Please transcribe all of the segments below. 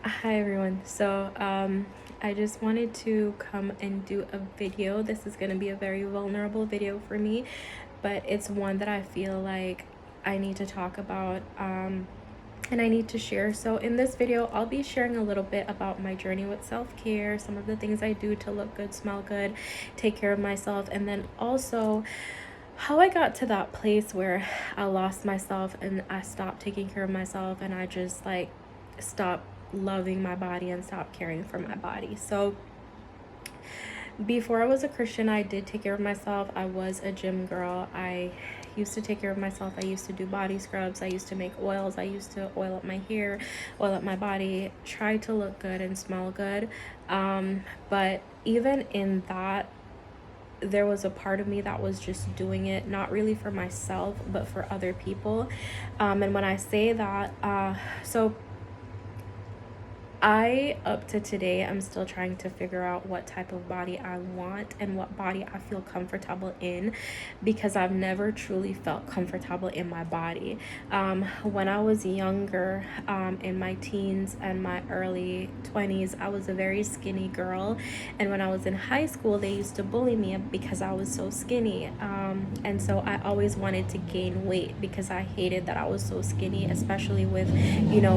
Hi everyone. I just wanted to come and do a video. This is going to be a very vulnerable video for me, but it's one that I feel like I need to talk about and I need to share. So in this video, I'll be sharing a little bit about my journey with self-care, some of the things I do to look good, smell good, take care of myself, and then also how I got to that place where I lost myself and I stopped taking care of myself and I just like stopped loving my body and stopped caring for my body. So before I was a Christian, I did take care of myself. I was a gym girl. I used to take care of myself. I used to do body scrubs. I used to make oils. I used to oil up my hair, oil up my body, try to look good and smell good. But even in that, there was a part of me that was just doing it not really for myself but for other people. And when I say that, so I, up to today, I'm still trying to figure out what type of body I want and what body I feel comfortable in, because I've never truly felt comfortable in my body. When I was younger, in my teens and my early 20s, I was a very skinny girl. And when I was in high school, they used to bully me because I was so skinny. And so I always wanted to gain weight because I hated that I was so skinny, especially with,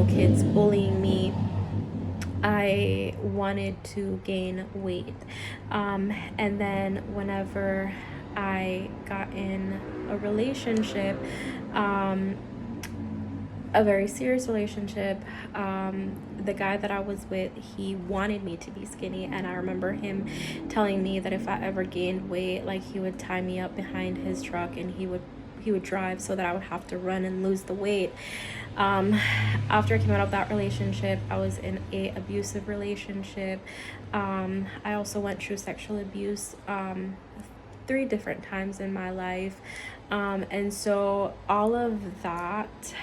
kids bullying me. I wanted to gain weight. And then whenever I got in a relationship, a very serious relationship, the guy that I was with, he wanted me to be skinny. And I remember him telling me that if I ever gained weight, like he would tie me up behind his truck and he would drive so that I would have to run and lose the weight. After I came out of that relationship, I was in a abusive relationship. I also went through sexual abuse 3 different times in my life. And so all of that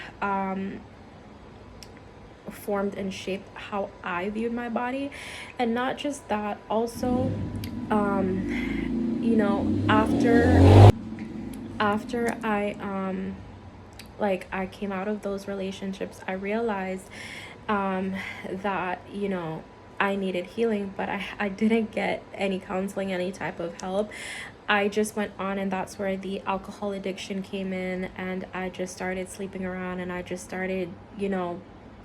formed and shaped how I viewed my body. And not just that, also, after I came out of those relationships, I realized that I needed healing, but I didn't get any counseling, any type of help. I just went on, and that's where the alcohol addiction came in, and I just started sleeping around, and I just started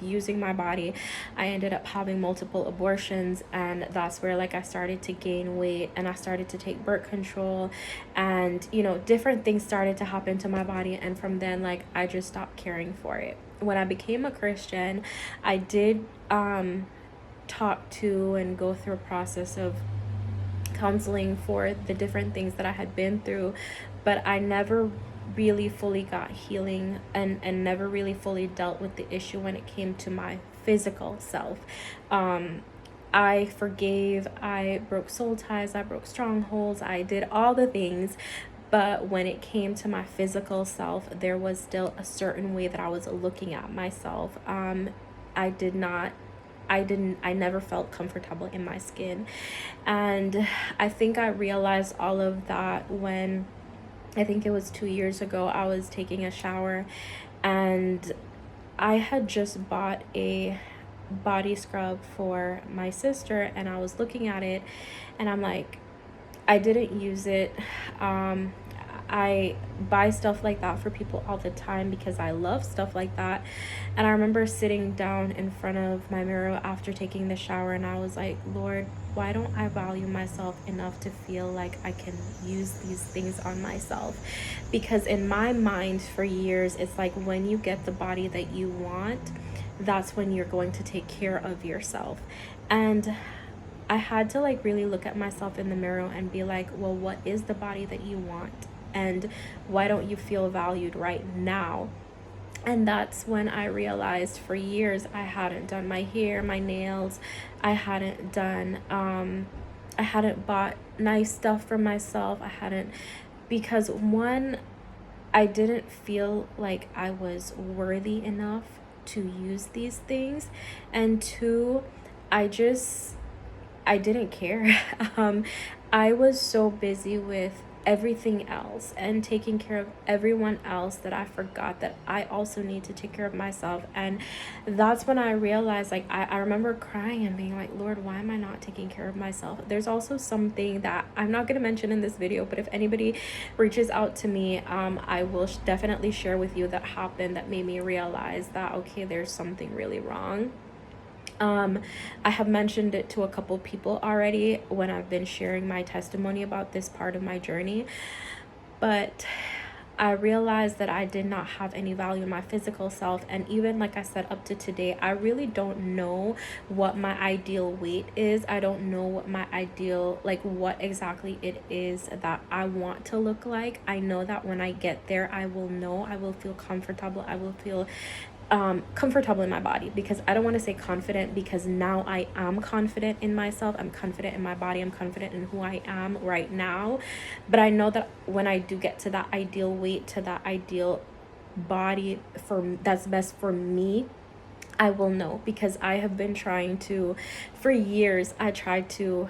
using my body. I ended up having multiple abortions, and that's where I started to gain weight, and I started to take birth control, and different things started to happen to my body. And from then, I just stopped caring for it. When I became a Christian, I did talk to and go through a process of counseling for the different things that I had been through, but I never really fully got healing, and never really fully dealt with the issue when it came to my physical self. I forgave, I broke soul ties, I broke strongholds, I did all the things. But when it came to my physical self, there was still a certain way that I was looking at myself. I did not I never felt comfortable in my skin. And I think I realized all of that when, I think it was 2 years ago, I was taking a shower, and I had just bought a body scrub for my sister, and I was looking at it, and I'm like, I didn't use it. I buy stuff like that for people all the time because I love stuff like that. And I remember sitting down in front of my mirror after taking the shower, and I was like, Lord, why don't I value myself enough to feel like I can use these things on myself? Because in my mind for years, it's like when you get the body that you want, that's when you're going to take care of yourself. And I had to really look at myself in the mirror and be like, well, what is the body that you want? And why don't you feel valued right now? And that's when I realized for years I hadn't done my hair, my nails. I hadn't bought nice stuff for myself. Because one, I didn't feel like I was worthy enough to use these things. And two, I didn't care. I was so busy with everything else and taking care of everyone else, that I forgot that I also need to take care of myself. And that's when I realized, like, I remember crying and being like, Lord, why am I not taking care of myself? There's also something that I'm not going to mention in this video, but if anybody reaches out to me, I will definitely share with you that happened, that made me realize that, okay, there's something really wrong. I have mentioned it to a couple people already when I've been sharing my testimony about this part of my journey, but I realized that I did not have any value in my physical self. And even, like I said, up to today, I really don't know what my ideal weight is. I don't know what my ideal, like, what exactly it is that I want to look like. I know that when I get there, I will feel comfortable. I will feel comfortable in my body, because I don't want to say confident, because now I am confident in myself. I'm confident in my body. I'm confident in who I am right now. But I know that when I do get to that ideal weight, to that ideal body that's best for me, I will know, because I have been trying to, for years, I tried to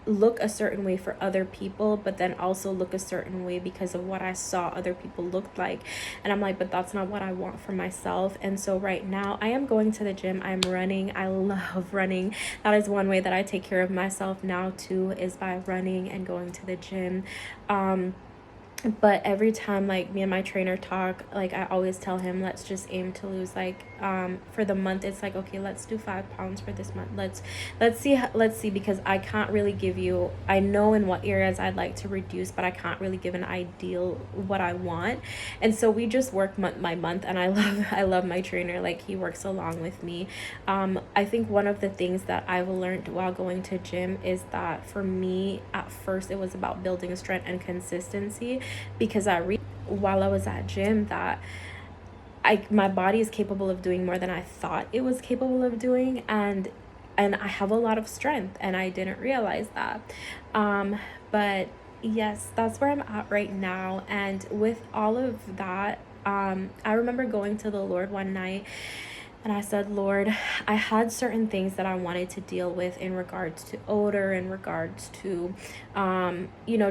look a certain way for other people, but then also look a certain way because of what I saw other people looked like. And I'm like, but that's not what I want for myself. And so right now I am going to the gym. I'm running. I love running. That is one way that I take care of myself now too, is by running and going to the gym. But every time, like, me and my trainer talk, like, I always tell him, let's just aim to lose, like, for the month, it's like, okay, let's do 5 pounds for this month. Let's see, because I can't really give you, I know in what areas I'd like to reduce, but I can't really give an ideal what I want. And so we just work month by month, and I love my trainer. Like, he works along with me. I think one of the things that I've learned while going to gym is that for me, at first, it was about building strength and consistency, because while I was at gym, that my body is capable of doing more than I thought it was capable of doing, and I have a lot of strength, and I didn't realize that. But yes, that's where I'm at right now. And with all of that, I remember going to the Lord one night, and I said, Lord, I had certain things that I wanted to deal with in regards to odor, in regards to,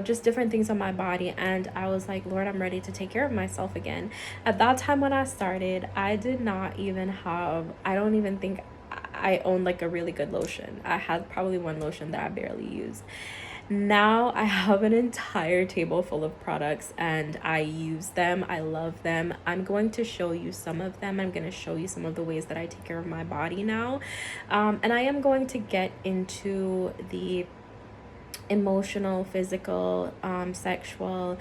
just different things on my body. And I was like, Lord, I'm ready to take care of myself again. At that time when I started, I don't even think I owned like a really good lotion. I had probably one lotion that I barely used. Now I have an entire table full of products, and I use them. I love them. I'm going to show you some of them. I'm going to show you some of the ways that I take care of my body now. And I am going to get into the emotional, physical, sexual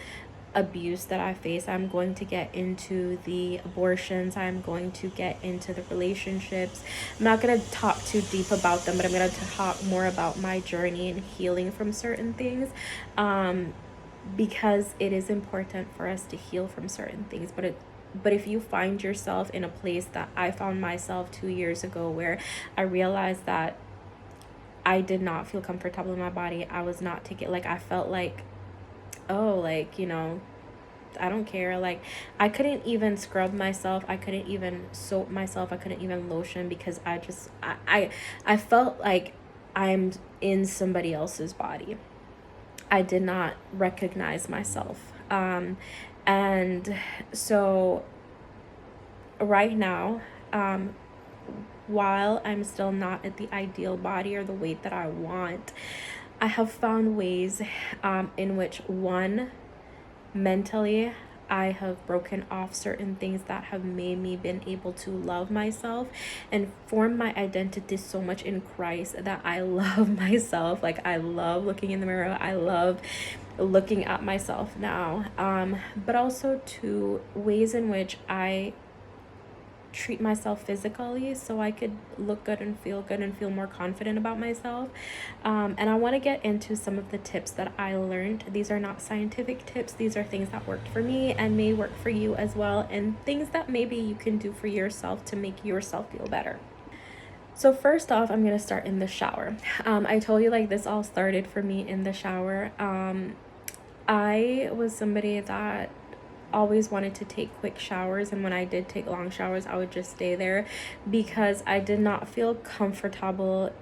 abuse that I face. I'm going to get into the abortions. I'm going to get into the relationships. I'm not going to talk too deep about them, but I'm going to talk more about my journey and healing from certain things, because it is important for us to heal from certain things. But if you find yourself in a place that I found myself 2 years ago, where I realized that I did not feel comfortable in my body, I was not taking, like, I felt like, oh, like, I don't care. Like, I couldn't even scrub myself. I couldn't even soap myself. I couldn't even lotion, because I felt like I'm in somebody else's body. I did not recognize myself. And so right now, while I'm still not at the ideal body or the weight that I want, I have found ways in which, one, mentally, I have broken off certain things that have made me been able to love myself and form my identity so much in Christ that I love myself. Like, I love looking in the mirror. I love looking at myself now. But also, two, ways in which I treat myself physically, so I could look good and feel more confident about myself. And I want to get into some of the tips that I learned. These are not scientific tips. These are things that worked for me and may work for you as well, and things that maybe you can do for yourself to make yourself feel better. So first off, I'm going to start in the shower. I told you, like, this all started for me in the shower. I was somebody that always wanted to take quick showers, and when I did take long showers, I would just stay there, because I did not feel comfortable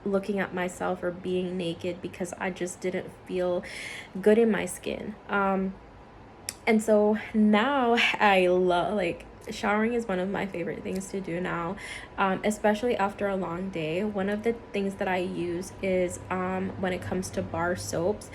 looking at myself or being naked because I just didn't feel good in my skin. And so now I love, like, showering is one of my favorite things to do now, especially after a long day. One of the things that I use is when it comes to bar soaps,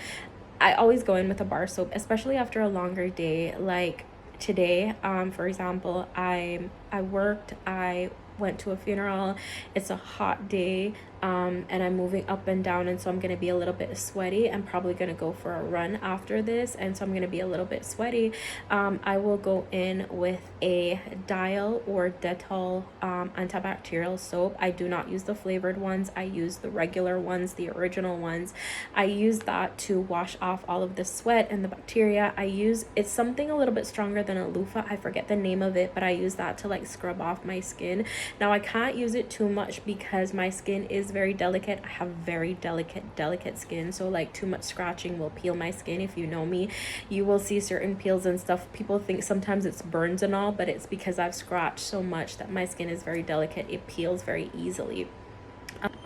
I always go in with a bar soap, especially after a longer day. Like today, for example, I worked, I went to a funeral. It's a hot day, and I'm moving up and down, and so I'm gonna be a little bit sweaty. I'm probably gonna go for a run after this, and so I'm gonna be a little bit sweaty. I will go in with a Dial or Dettol antibacterial soap. I do not use the flavored ones. I use the regular ones, the original ones. I use that to wash off all of the sweat and the bacteria. It's something a little bit stronger than a loofah. I forget the name of it, but I use that to like scrub off my skin. Now I can't use it too much because my skin is very delicate. I have very delicate skin, so like too much scratching will peel my skin. If you know me, you will see certain peels and stuff. People think sometimes it's burns and all, but it's because I've scratched so much that my skin is very delicate. It peels very easily.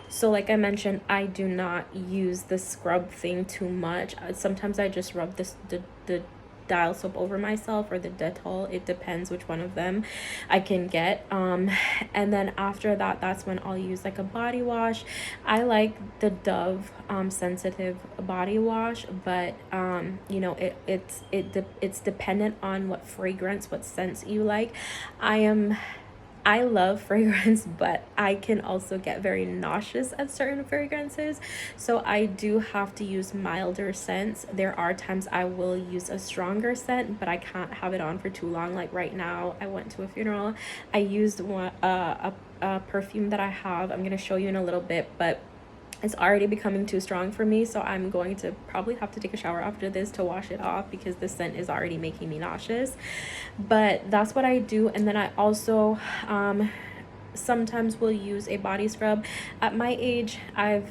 So like I mentioned, I do not use the scrub thing too much. Sometimes I just rub the Dial soap over myself, or the Dettol. It depends which one of them I can get. And then after that, that's when I'll use like a body wash. I like the Dove sensitive body wash, but you know, it's dependent on what fragrance, what scents you like. I love fragrance, but I can also get very nauseous at certain fragrances. So I do have to use milder scents. There are times I will use a stronger scent, but I can't have it on for too long. Like right now, I went to a funeral. I used a perfume that I have. I'm going to show you in a little bit, but it's already becoming too strong for me, so I'm going to probably have to take a shower after this to wash it off because the scent is already making me nauseous. But that's what I do. And then I also sometimes will use a body scrub. At my age, I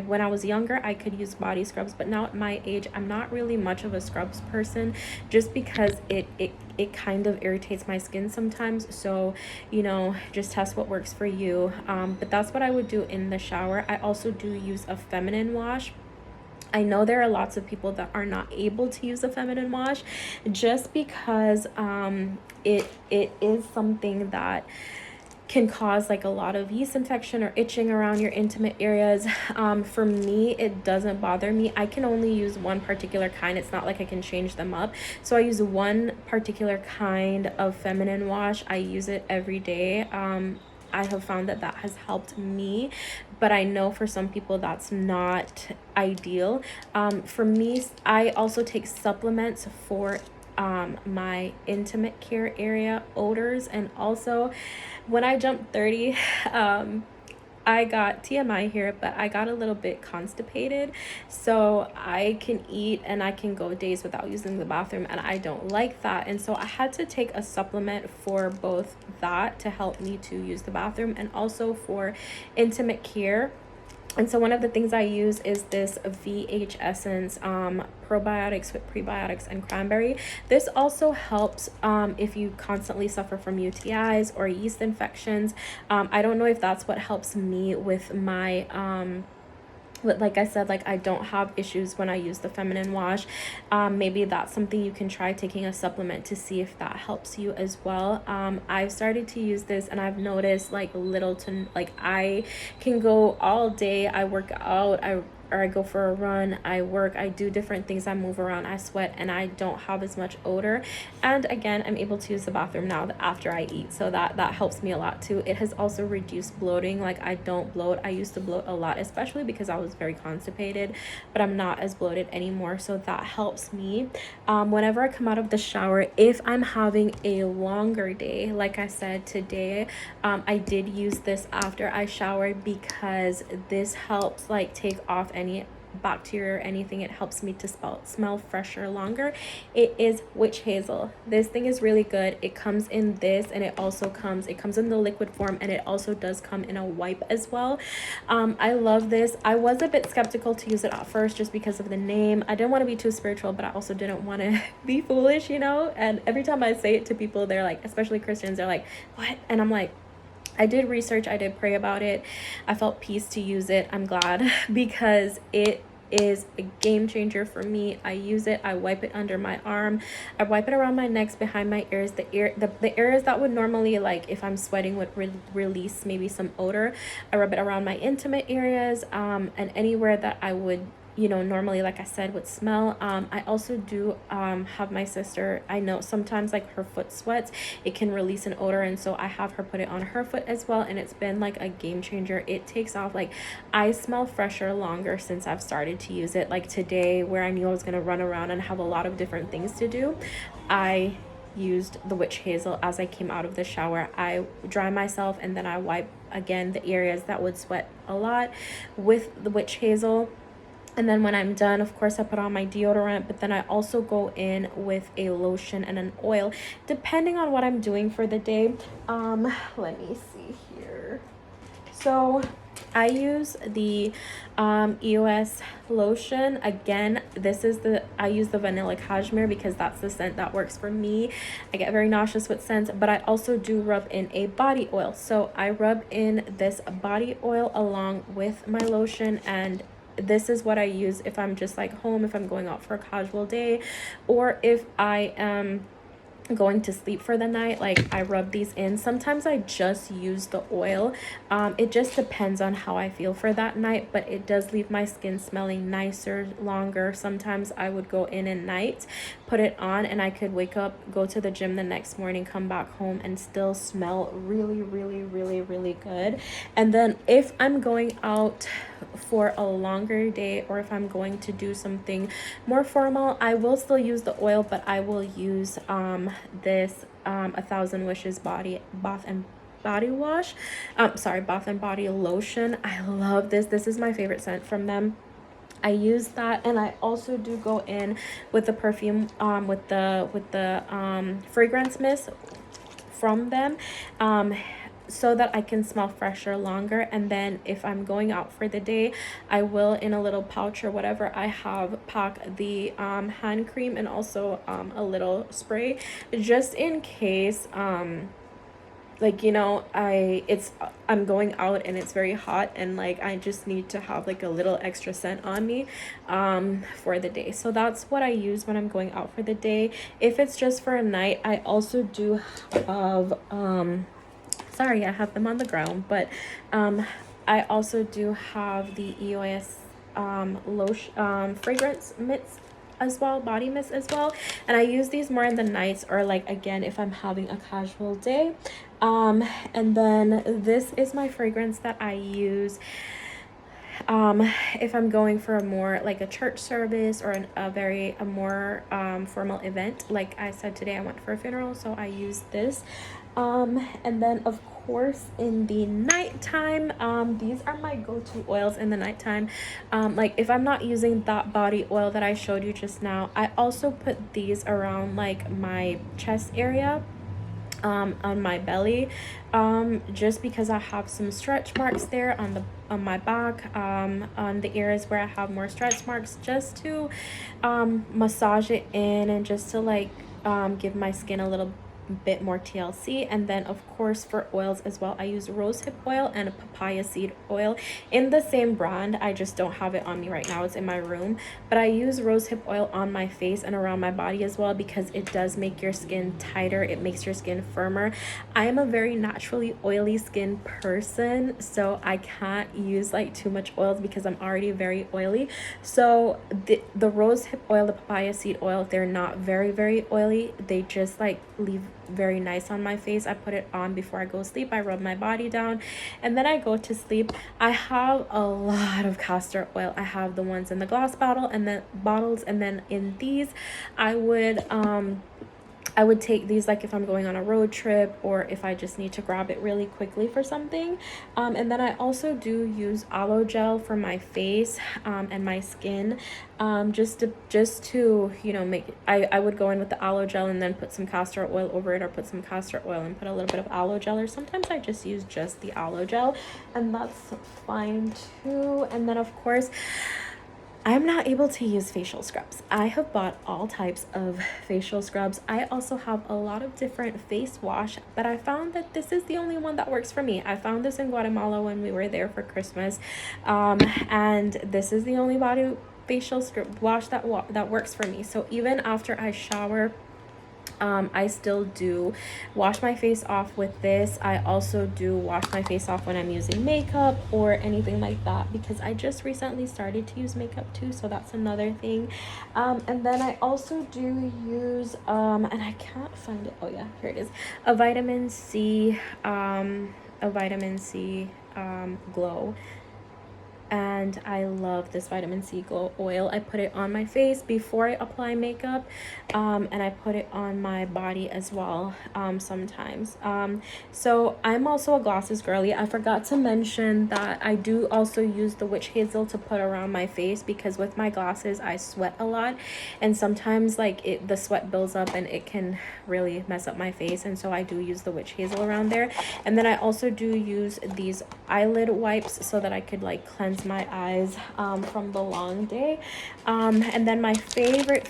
when I was younger, I could use body scrubs, but now at my age, I'm not really much of a scrubs person, just because it kind of irritates my skin sometimes. So, you know, just test what works for you. But that's what I would do in the shower. I also do use a feminine wash. I know there are lots of people that are not able to use a feminine wash just because it is something that can cause like a lot of yeast infection or itching around your intimate areas. For me, it doesn't bother me. I can only use one particular kind. It's not like I can change them up. So I use one particular kind of feminine wash. I use it every day. I have found that that has helped me, but I know for some people that's not ideal. For me, I also take supplements for my intimate care area odors. And also when I jumped 30, I got TMI here, but I got a little bit constipated, so I can eat and I can go days without using the bathroom, and I don't like that. And so I had to take a supplement for both that to help me to use the bathroom and also for intimate care. And so one of the things I use is this VH Essence probiotics with prebiotics and cranberry. This also helps if you constantly suffer from UTIs or yeast infections. I don't know if that's what helps me with my but like I said, like I don't have issues when I use the feminine wash. Maybe that's something you can try, taking a supplement to see if that helps you as well. I've started to use this and I've noticed like I can go all day. I work out, or I go for a run, I work, I do different things, I move around, I sweat, and I don't have as much odor. And again, I'm able to use the bathroom now after I eat, so that helps me a lot too. It has also reduced bloating. Like I don't bloat. I used to bloat a lot, especially because I was very constipated, but I'm not as bloated anymore, so that helps me. Whenever I come out of the shower, if I'm having a longer day, like I said today, I did use this after I showered because this helps like take off any bacteria or anything. It helps me to smell fresher longer. It is witch hazel. This thing is really good. It comes in this, and it comes in the liquid form, and it also does come in a wipe as well. I love this. I was a bit skeptical to use it at first just because of the name. I didn't want to be too spiritual, but I also didn't want to be foolish, you know. And every time I say it to people, they're like, especially Christians, they're like, what? And I'm like, I did research, I did pray about it. I felt peace to use it. I'm glad because it is a game changer for me. I use it, I wipe it under my arm, I wipe it around my neck, behind my ears, the areas that would normally, like if I'm sweating, would release maybe some odor. I rub it around my intimate areas, and anywhere that I would, you know, normally, like I said, would smell. I also do have my sister, I know sometimes like her foot sweats, it can release an odor, and so I have her put it on her foot as well, and it's been like a game changer. It takes off, like I smell fresher longer since I've started to use it. Like today, where I knew I was going to run around and have a lot of different things to do, I used the witch hazel. As I came out of the shower, I dry myself and then I wipe again the areas that would sweat a lot with the witch hazel. And then when I'm done, of course, I put on my deodorant, but then I also go in with a lotion and an oil, depending on what I'm doing for the day. Let me see here. So I use the EOS lotion. Again, I use the vanilla cashmere because that's the scent that works for me. I get very nauseous with scents, but I also do rub in a body oil. So I rub in this body oil along with my lotion, and this is what I use if I'm just like home, if I'm going out for a casual day, or if I am going to sleep for the night. Like I rub these in. Sometimes I just use the oil. It just depends on how I feel for that night, but it does leave my skin smelling nicer longer. Sometimes I would go in at night, put it on, and I could wake up, go to the gym the next morning, come back home, and still smell really, really, really, really good. And then if I'm going out for a longer day, or if I'm going to do something more formal, I will still use the oil, but I will use this A Thousand Wishes bath and body wash. Bath and body lotion. I love this. This is my favorite scent from them. I use that, and I also do go in with the perfume, with the fragrance mist from them, so that I can smell fresher longer. And then if I'm going out for the day, I will, in a little pouch or whatever I have, pack the hand cream and also a little spray, just in case like, you know, I'm going out and it's very hot, and like I just need to have like a little extra scent on me for the day. So that's what I use when I'm going out for the day. If it's just for a night, I also do have sorry, I have them on the ground, but I also do have the EOS lotion, fragrance mist as well, body mist as well, and I use these more in the nights, or like again if I'm having a casual day. And then this is my fragrance that I use if I'm going for a more like a church service, or a more formal event. Like I said, today I went for a funeral, so I use this. And then of course in the nighttime, these are my go-to oils in the nighttime. Like if I'm not using that body oil that I showed you just now, I also put these around like my chest area, on my belly, just because I have some stretch marks there on my back, on the areas where I have more stretch marks, just to massage it in, and just to like give my skin a little bit more TLC. And then of course for oils as well, I use rosehip oil and a papaya seed oil in the same brand. I just don't have it on me right now, it's in my room, but I use rosehip oil on my face and around my body as well, because it does make your skin tighter, it makes your skin firmer. I am a very naturally oily skin person, so I can't use like too much oils because I'm already very oily. So the rosehip oil, the papaya seed oil, they're not very, very oily, they just like leave very nice on my face. I put it on before I go to sleep, I rub my body down, and then I go to sleep. I have a lot of castor oil. I have the ones in the glass bottle and then bottles, and then in these I would take these like if I'm going on a road trip, or if I just need to grab it really quickly for something. And then I also do use aloe gel for my face and my skin, just to you know, make I would go in with the aloe gel and then put some castor oil over it, or put some castor oil and put a little bit of aloe gel, or sometimes I just use just the aloe gel, and that's fine too. And then of course I'm not able to use facial scrubs. I have bought all types of facial scrubs. I also have a lot of different face wash, but I found that this is the only one that works for me. I found this in Guatemala when we were there for Christmas, and this is the only body facial scrub wash that works for me. So even after I shower, I still do wash my face off with this. I also do wash my face off when I'm using makeup or anything like that, because I just recently started to use makeup too, so that's another thing. And then I also do use and I can't find it. Oh yeah, here it is. A vitamin C glow, and I love this vitamin C glow oil. I put it on my face before I apply makeup, and I put it on my body as well sometimes. So I'm also a glasses girly. I forgot to mention that I do also use the witch hazel to put around my face, because with my glasses I sweat a lot, and sometimes like the sweat builds up and it can really mess up my face, and so I do use the witch hazel around there. And then I also do use these eyelid wipes so that I could like cleanse my eyes from the long day. And then my favorite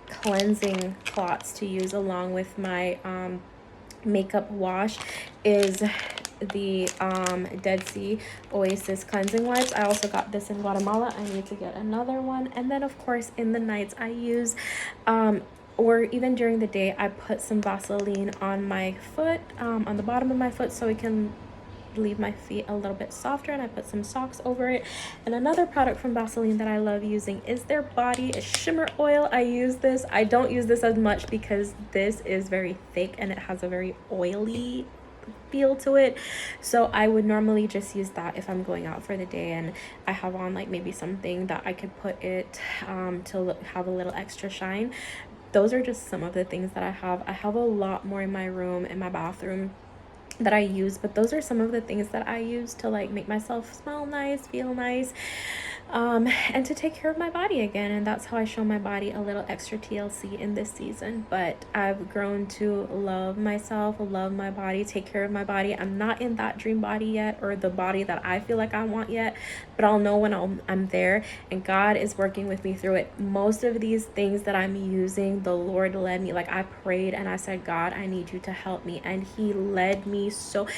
cleansing cloths to use along with my makeup wash is the Dead Sea Oasis cleansing wipes. I also got this in Guatemala. I need to get another one. And then of course in the nights I use or even during the day, I put some Vaseline on my foot, on the bottom of my foot, so it can leave my feet a little bit softer, and I put some socks over it. And another product from Vaseline that I love using is their body shimmer oil. I use this. I don't use this as much because this is very thick and it has a very oily feel to it, so I would normally just use that if I'm going out for the day and I have on like maybe something that I could put it to have a little extra shine. Those are just some of the things that I have. I have a lot more in my room, in my bathroom, that I use, but those are some of the things that I use to like make myself smell nice, feel nice, and to take care of my body again. And that's how I show my body a little extra TLC in this season. But I've grown to love myself, love my body, take care of my body. I'm not in that dream body yet, or the body that I feel like I want yet, but I'll know when I'm there, and God is working with me through it. Most of these things that I'm using, the Lord led me. Like I prayed and I said, God, I need you to help me, and he led me. So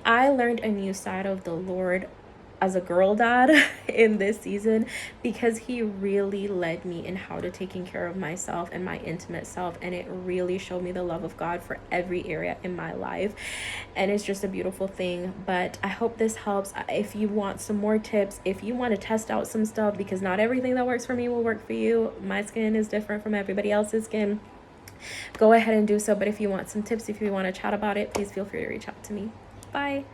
I learned a new side of the Lord as a girl dad in this season, because he really led me in how to taking care of myself and my intimate self, and it really showed me the love of God for every area in my life, and it's just a beautiful thing. But I hope this helps. If you want some more tips, if you want to test out some stuff, because not everything that works for me will work for you. My skin is different from everybody else's skin. Go ahead and do so. But if you want some tips, if you want to chat about it, please feel free to reach out to me. Bye.